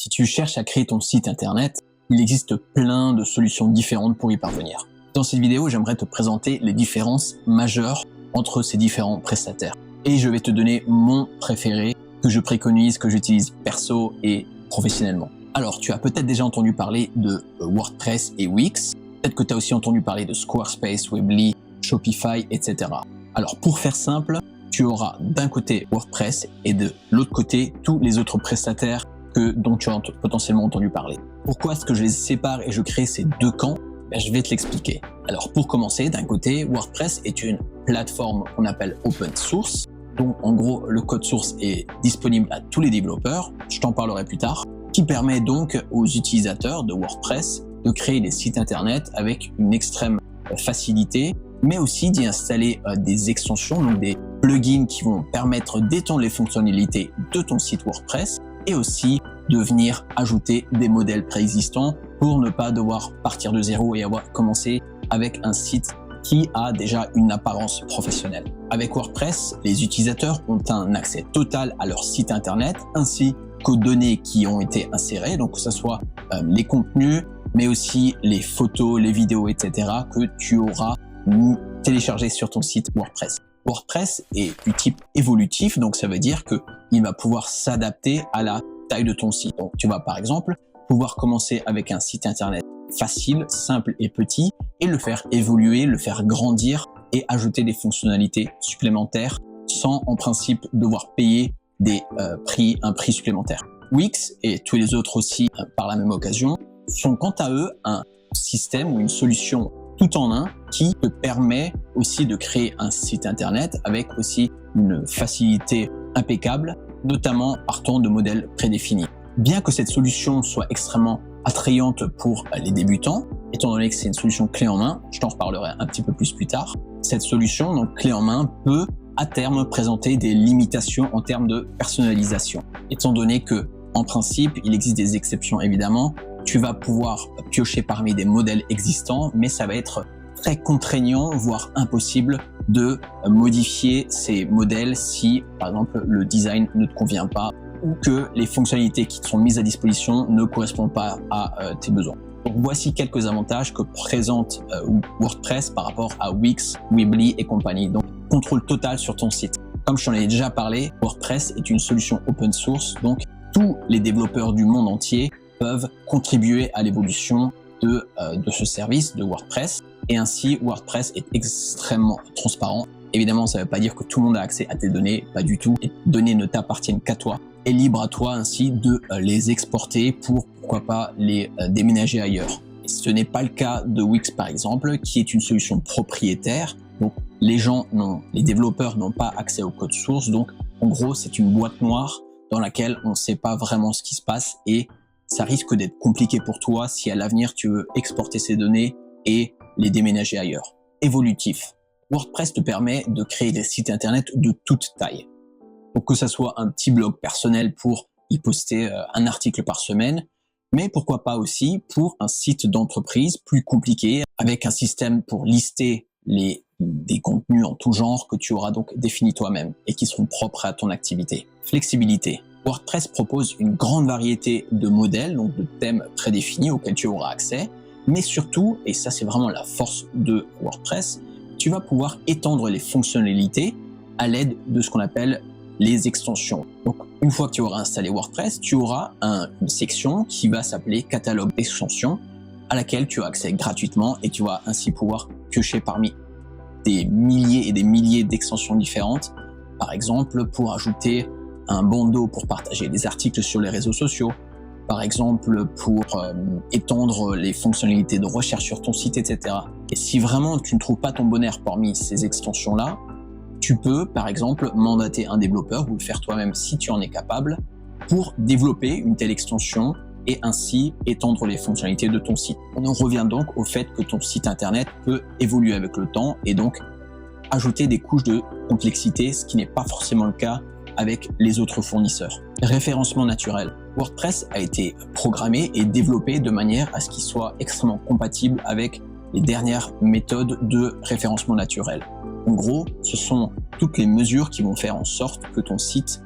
Si tu cherches à créer ton site internet, il existe plein de solutions différentes pour y parvenir. Dans cette vidéo, j'aimerais te présenter les différences majeures entre ces différents prestataires. Et je vais te donner mon préféré que je préconise, que j'utilise perso et professionnellement. Alors, tu as peut-être déjà entendu parler de WordPress et Wix. Peut-être que tu as aussi entendu parler de Squarespace, Weebly, Shopify, etc. Alors, pour faire simple, tu auras d'un côté WordPress et de l'autre côté tous les autres prestataires dont tu as potentiellement entendu parler. Pourquoi est-ce que je les sépare et je crée ces deux camps? Je vais te l'expliquer. Alors pour commencer, d'un côté, WordPress est une plateforme qu'on appelle open source. Donc en gros, le code source est disponible à tous les développeurs, je t'en parlerai plus tard, qui permet donc aux utilisateurs de WordPress de créer des sites internet avec une extrême facilité, mais aussi d'y installer des extensions, donc des plugins qui vont permettre d'étendre les fonctionnalités de ton site WordPress et aussi de venir ajouter des modèles préexistants pour ne pas devoir partir de zéro et avoir commencé avec un site qui a déjà une apparence professionnelle. Avec WordPress, les utilisateurs ont un accès total à leur site internet ainsi qu'aux données qui ont été insérées, donc que ce soit les contenus, mais aussi les photos, les vidéos, etc. que tu auras téléchargés sur ton site WordPress. WordPress est du type évolutif, donc ça veut dire qu'il va pouvoir s'adapter à la taille de ton site. Donc tu vas par exemple pouvoir commencer avec un site internet facile, simple et petit et le faire évoluer, le faire grandir et ajouter des fonctionnalités supplémentaires sans en principe devoir payer un prix supplémentaire. Wix et tous les autres aussi par la même occasion sont quant à eux un système ou une solution tout en un qui te permet aussi de créer un site internet avec aussi une facilité impeccable, notamment partant de modèles prédéfinis. Bien que cette solution soit extrêmement attrayante pour les débutants, étant donné que c'est une solution clé en main, je t'en reparlerai un petit peu plus tard, cette solution donc clé en main peut à terme présenter des limitations en termes de personnalisation. Étant donné que en principe, il existe des exceptions évidemment, tu vas pouvoir piocher parmi des modèles existants, mais ça va être très contraignant, voire impossible de modifier ces modèles si, par exemple, le design ne te convient pas ou que les fonctionnalités qui te sont mises à disposition ne correspondent pas à tes besoins. Donc voici quelques avantages que présente WordPress par rapport à Wix, Weebly et compagnie. Donc contrôle total sur ton site. Comme je t'en ai déjà parlé, WordPress est une solution open source, donc tous les développeurs du monde entier peuvent contribuer à l'évolution de ce service de WordPress et ainsi WordPress est extrêmement transparent. Évidemment, ça ne veut pas dire que tout le monde a accès à tes données, pas du tout. Les données ne t'appartiennent qu'à toi et libre à toi ainsi de les exporter pour pourquoi pas les déménager ailleurs. Et ce n'est pas le cas de Wix par exemple, qui est une solution propriétaire. Donc les développeurs n'ont pas accès au code source. Donc en gros, c'est une boîte noire dans laquelle on ne sait pas vraiment ce qui se passe et ça risque d'être compliqué pour toi si à l'avenir tu veux exporter ces données et les déménager ailleurs. Évolutif. WordPress te permet de créer des sites internet de toute taille. Donc que ça soit un petit blog personnel pour y poster un article par semaine, mais pourquoi pas aussi pour un site d'entreprise plus compliqué avec un système pour lister des contenus en tout genre que tu auras donc défini toi-même et qui seront propres à ton activité. Flexibilité. WordPress propose une grande variété de modèles, donc de thèmes prédéfinis auxquels tu auras accès, mais surtout, et ça c'est vraiment la force de WordPress, tu vas pouvoir étendre les fonctionnalités à l'aide de ce qu'on appelle les extensions. Donc une fois que tu auras installé WordPress, tu auras une section qui va s'appeler catalogue d'extensions à laquelle tu as accès gratuitement et tu vas ainsi pouvoir piocher parmi des milliers et des milliers d'extensions différentes. Par exemple, pour ajouter un bandeau pour partager des articles sur les réseaux sociaux, par exemple pour étendre les fonctionnalités de recherche sur ton site, etc. Et si vraiment tu ne trouves pas ton bonheur parmi ces extensions-là, tu peux par exemple mandater un développeur ou le faire toi-même si tu en es capable pour développer une telle extension et ainsi étendre les fonctionnalités de ton site. On en revient donc au fait que ton site internet peut évoluer avec le temps et donc ajouter des couches de complexité, ce qui n'est pas forcément le cas avec les autres fournisseurs. Référencement naturel. WordPress a été programmé et développé de manière à ce qu'il soit extrêmement compatible avec les dernières méthodes de référencement naturel. En gros, ce sont toutes les mesures qui vont faire en sorte que ton site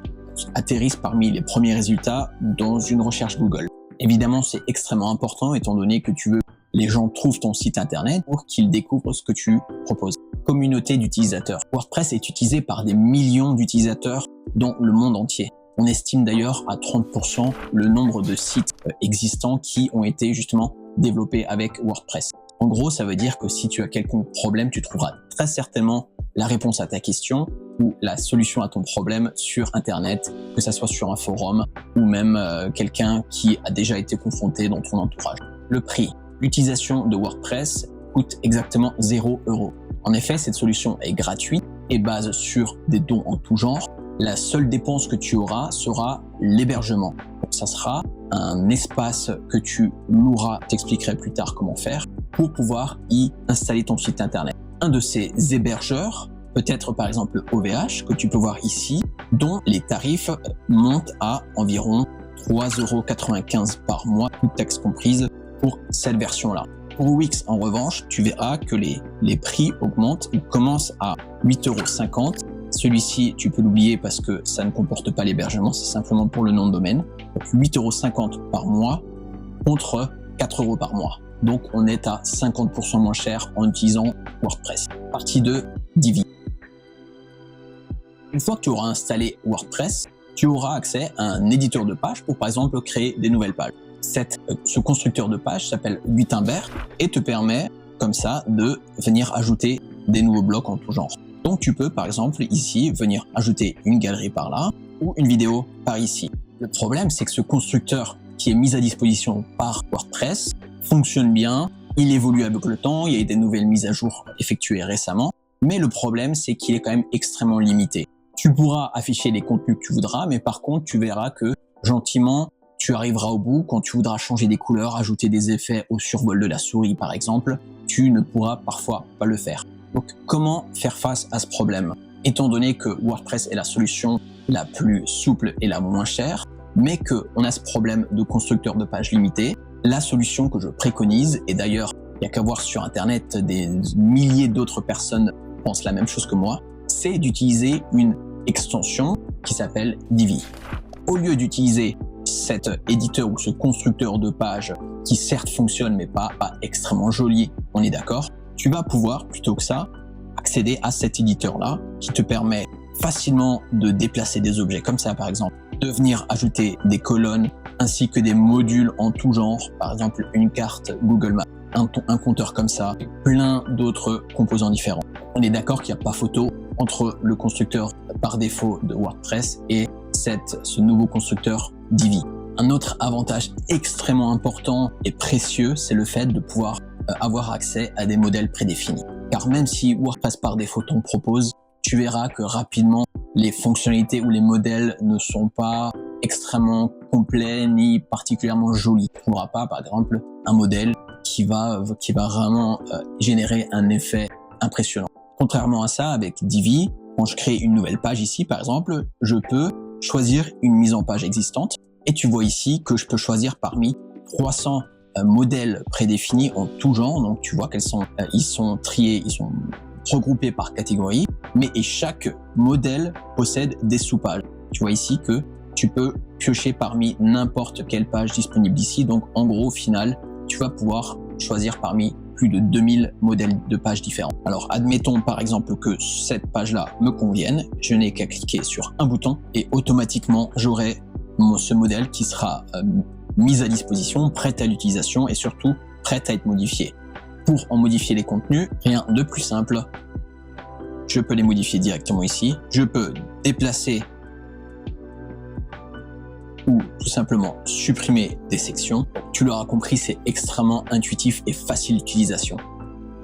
atterrissent parmi les premiers résultats dans une recherche Google. Évidemment, c'est extrêmement important étant donné que tu veux que les gens trouvent ton site internet pour qu'ils découvrent ce que tu proposes. Communauté d'utilisateurs. WordPress est utilisé par des millions d'utilisateurs dans le monde entier. On estime d'ailleurs à 30% le nombre de sites existants qui ont été justement développés avec WordPress. En gros, ça veut dire que si tu as quelconque problème, tu trouveras très certainement la réponse à ta question ou la solution à ton problème sur Internet, que ça soit sur un forum ou même quelqu'un qui a déjà été confronté dans ton entourage. Le prix. L'utilisation de WordPress coûte exactement 0 €. En effet, cette solution est gratuite et base sur des dons en tout genre. La seule dépense que tu auras sera l'hébergement. Ça sera un espace que tu loueras, je t'expliquerai plus tard comment faire, pour pouvoir y installer ton site internet. Un de ces hébergeurs peut être par exemple OVH, que tu peux voir ici, dont les tarifs montent à environ 3,95 € par mois, toutes taxes comprises, pour cette version-là. Pour Wix, en revanche, tu verras que les prix augmentent. Ils commencent à 8,50 €. Celui-ci, tu peux l'oublier parce que ça ne comporte pas l'hébergement, c'est simplement pour le nom de domaine. Donc 8,50 € par mois contre 4 € par mois. Donc on est à 50% moins cher en utilisant WordPress. Partie 2, Divi. Une fois que tu auras installé WordPress, tu auras accès à un éditeur de pages pour par exemple créer des nouvelles pages. Ce constructeur de pages s'appelle Gutenberg et te permet comme ça de venir ajouter des nouveaux blocs en tout genre. Donc tu peux par exemple ici venir ajouter une galerie par là ou une vidéo par ici. Le problème c'est que ce constructeur qui est mis à disposition par WordPress fonctionne bien, il évolue avec le temps, il y a eu des nouvelles mises à jour effectuées récemment, mais le problème c'est qu'il est quand même extrêmement limité. Tu pourras afficher les contenus que tu voudras, mais par contre tu verras que gentiment tu arriveras au bout quand tu voudras changer des couleurs, ajouter des effets au survol de la souris par exemple, tu ne pourras parfois pas le faire. Donc comment faire face à ce problème? Étant donné que WordPress est la solution la plus souple et la moins chère, mais qu'on a ce problème de constructeur de pages limité, la solution que je préconise, et d'ailleurs il n'y a qu'à voir sur internet, des milliers d'autres personnes pensent la même chose que moi, c'est d'utiliser une extension qui s'appelle Divi. Au lieu d'utiliser cet éditeur ou ce constructeur de pages qui certes fonctionne mais pas extrêmement joli, on est d'accord, tu vas pouvoir plutôt que ça accéder à cet éditeur là qui te permet facilement de déplacer des objets comme ça par exemple, de venir ajouter des colonnes ainsi que des modules en tout genre, par exemple une carte Google Maps, un compteur comme ça, et plein d'autres composants différents. On est d'accord qu'il n'y a pas photo entre le constructeur par défaut de WordPress et ce nouveau constructeur Divi. Un autre avantage extrêmement important et précieux, c'est le fait de pouvoir avoir accès à des modèles prédéfinis. Car même si WordPress par défaut t'en propose, tu verras que rapidement les fonctionnalités ou les modèles ne sont pas extrêmement complets ni particulièrement jolis. Tu ne trouveras pas par exemple un modèle qui va vraiment générer un effet impressionnant. Contrairement à ça, avec Divi, quand je crée une nouvelle page ici par exemple, je peux choisir une mise en page existante et tu vois ici que je peux choisir parmi 300 modèles prédéfinis en tout genre. Donc tu vois ils sont triés, ils sont regroupés par catégorie, et chaque modèle possède des sous-pages. Tu vois ici que tu peux piocher parmi n'importe quelle page disponible ici. Donc en gros au final, tu vas pouvoir choisir parmi plus de 2000 modèles de pages différents. Alors admettons par exemple que cette page-là me convienne, je n'ai qu'à cliquer sur un bouton et automatiquement j'aurai ce modèle qui sera mis à disposition, prêt à l'utilisation et surtout prêt à être modifié. Pour en modifier les contenus, rien de plus simple. Je peux les modifier directement ici. Je peux déplacer ou tout simplement supprimer des sections. Tu l'auras compris, c'est extrêmement intuitif et facile d'utilisation.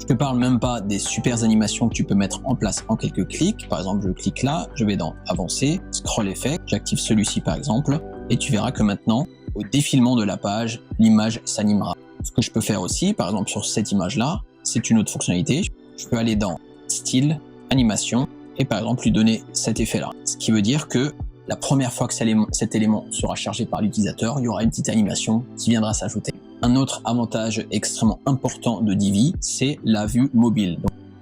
Je te parle même pas des super animations que tu peux mettre en place en quelques clics. Par exemple, je clique là, je vais dans Avancer, Scroll Effect, j'active celui-ci par exemple, et tu verras que maintenant, au défilement de la page, l'image s'animera. Ce que je peux faire aussi, par exemple sur cette image-là, c'est une autre fonctionnalité. Je peux aller dans Style, Animation, et par exemple lui donner cet effet-là. Ce qui veut dire que la première fois que cet élément sera chargé par l'utilisateur, il y aura une petite animation qui viendra s'ajouter. Un autre avantage extrêmement important de Divi, c'est la vue mobile.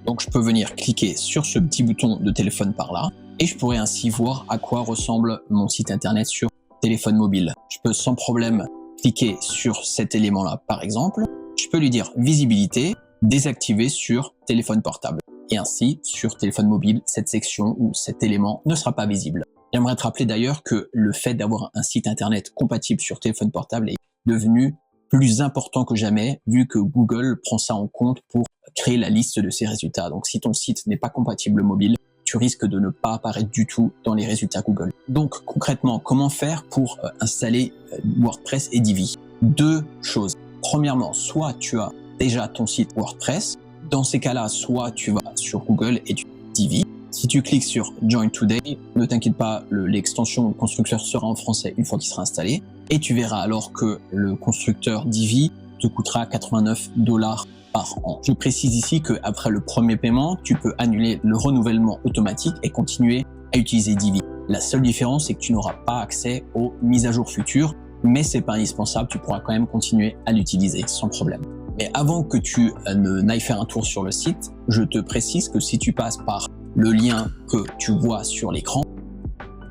Donc je peux venir cliquer sur ce petit bouton de téléphone par là, Et je pourrais ainsi voir à quoi ressemble mon site internet sur téléphone mobile. Je peux sans problème cliquer sur cet élément-là par exemple. Je peux lui dire visibilité, désactiver sur téléphone portable. Et ainsi, sur téléphone mobile, cette section ou cet élément ne sera pas visible. J'aimerais te rappeler d'ailleurs que le fait d'avoir un site internet compatible sur téléphone portable est devenu plus important que jamais, vu que Google prend ça en compte pour créer la liste de ses résultats. Donc si ton site n'est pas compatible mobile, tu risques de ne pas apparaître du tout dans les résultats Google. Donc concrètement, comment faire pour installer WordPress et Divi? Deux choses. Premièrement, soit tu as déjà ton site WordPress. Dans ces cas-là, soit tu vas sur Google et tu Divi. Si tu cliques sur Join Today, ne t'inquiète pas, l'extension constructeur sera en français une fois qu'il sera installé. Et tu verras alors que le constructeur Divi te coûtera 89 $ par an. Je précise ici qu'après le premier paiement, tu peux annuler le renouvellement automatique et continuer à utiliser Divi. La seule différence, c'est que tu n'auras pas accès aux mises à jour futures, mais c'est pas indispensable, tu pourras quand même continuer à l'utiliser sans problème. Mais avant que tu n'ailles faire un tour sur le site, je te précise que si tu passes par le lien que tu vois sur l'écran,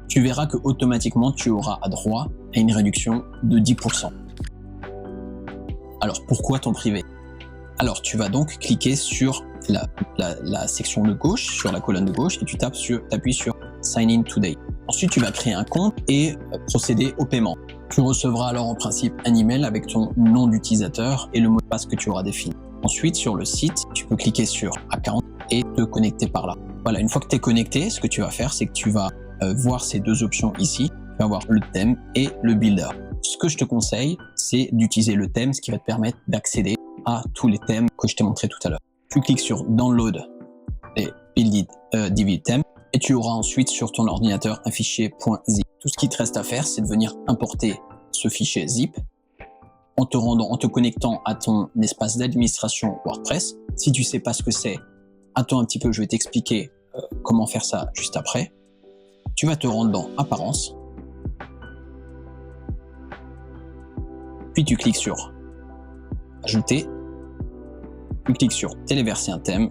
tu verras que automatiquement tu auras droit à une réduction de 10%. Alors pourquoi ton privé? Alors tu vas donc cliquer sur la section de gauche, sur la colonne de gauche, et tu appuies sur Sign in Today. Ensuite tu vas créer un compte et procéder au paiement. Tu recevras alors en principe un email avec ton nom d'utilisateur et le mot de passe que tu auras défini. Ensuite sur le site, tu peux cliquer sur Account et te connecter par là. Voilà, une fois que tu es connecté, ce que tu vas faire, c'est que tu vas voir ces deux options ici. Tu vas voir le thème et le builder. Ce que je te conseille, c'est d'utiliser le thème, ce qui va te permettre d'accéder à tous les thèmes que je t'ai montré tout à l'heure. Tu cliques sur Download et Build Divi Theme et tu auras ensuite sur ton ordinateur un fichier .zip. Tout ce qui te reste à faire, c'est de venir importer ce fichier zip en te connectant à ton espace d'administration WordPress. Si tu sais pas ce que c'est, attends un petit peu, je vais t'expliquer comment faire ça juste après. Tu vas te rendre dans Apparence, puis tu cliques sur Ajouter, tu cliques sur Téléverser un thème,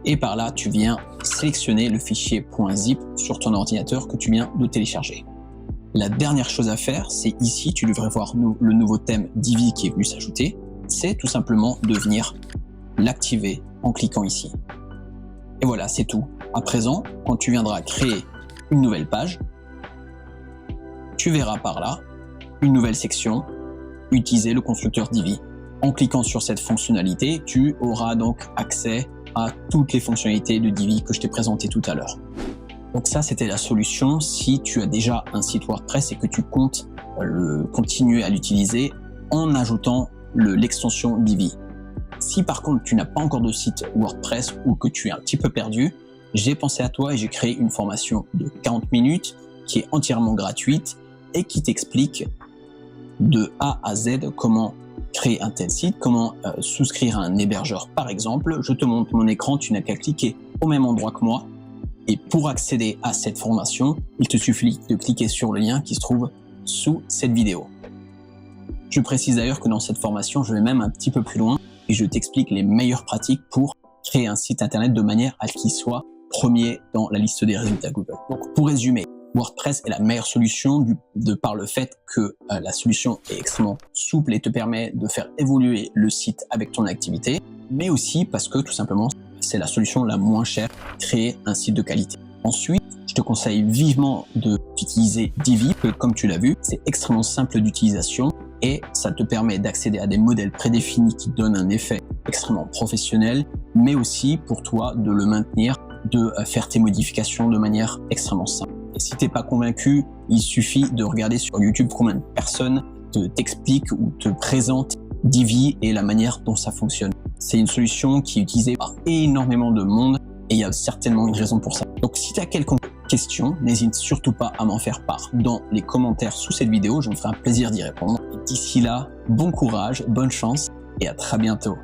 et par là, tu viens sélectionner le fichier .zip sur ton ordinateur que tu viens de télécharger. La dernière chose à faire, c'est ici, tu devrais voir le nouveau thème Divi qui est venu s'ajouter, c'est tout simplement de venir l'activer en cliquant ici. Et voilà, c'est tout. À présent, quand tu viendras créer une nouvelle page, tu verras par là une nouvelle section, utiliser le constructeur Divi. En cliquant sur cette fonctionnalité, tu auras donc accès à toutes les fonctionnalités de Divi que je t'ai présentées tout à l'heure. Donc ça, c'était la solution si tu as déjà un site WordPress et que tu comptes continuer à l'utiliser en ajoutant l'extension Divi. Si par contre tu n'as pas encore de site WordPress ou que tu es un petit peu perdu, j'ai pensé à toi et j'ai créé une formation de 40 minutes qui est entièrement gratuite et qui t'explique de A à Z comment créer un tel site, comment souscrire à un hébergeur par exemple. Je te montre mon écran, tu n'as qu'à cliquer au même endroit que moi. Et pour accéder à cette formation, il te suffit de cliquer sur le lien qui se trouve sous cette vidéo. Je précise d'ailleurs que dans cette formation, je vais même un petit peu plus loin et je t'explique les meilleures pratiques pour créer un site internet de manière à ce qu'il soit premier dans la liste des résultats Google. Donc pour résumer, WordPress est la meilleure solution de par le fait que la solution est extrêmement souple et te permet de faire évoluer le site avec ton activité, mais aussi parce que tout simplement c'est la solution la moins chère pour créer un site de qualité. Ensuite, je te conseille vivement d'utiliser Divi, que comme tu l'as vu, c'est extrêmement simple d'utilisation et ça te permet d'accéder à des modèles prédéfinis qui donnent un effet extrêmement professionnel, mais aussi pour toi de le maintenir, de faire tes modifications de manière extrêmement simple. Et si t'es pas convaincu, il suffit de regarder sur YouTube combien de personnes t'expliquent ou te présentent Divi et la manière dont ça fonctionne. C'est une solution qui est utilisée par énormément de monde et il y a certainement une raison pour ça. Donc si tu as quelques questions, n'hésite surtout pas à m'en faire part dans les commentaires sous cette vidéo, je me ferai un plaisir d'y répondre. D'ici là, bon courage, bonne chance et à très bientôt.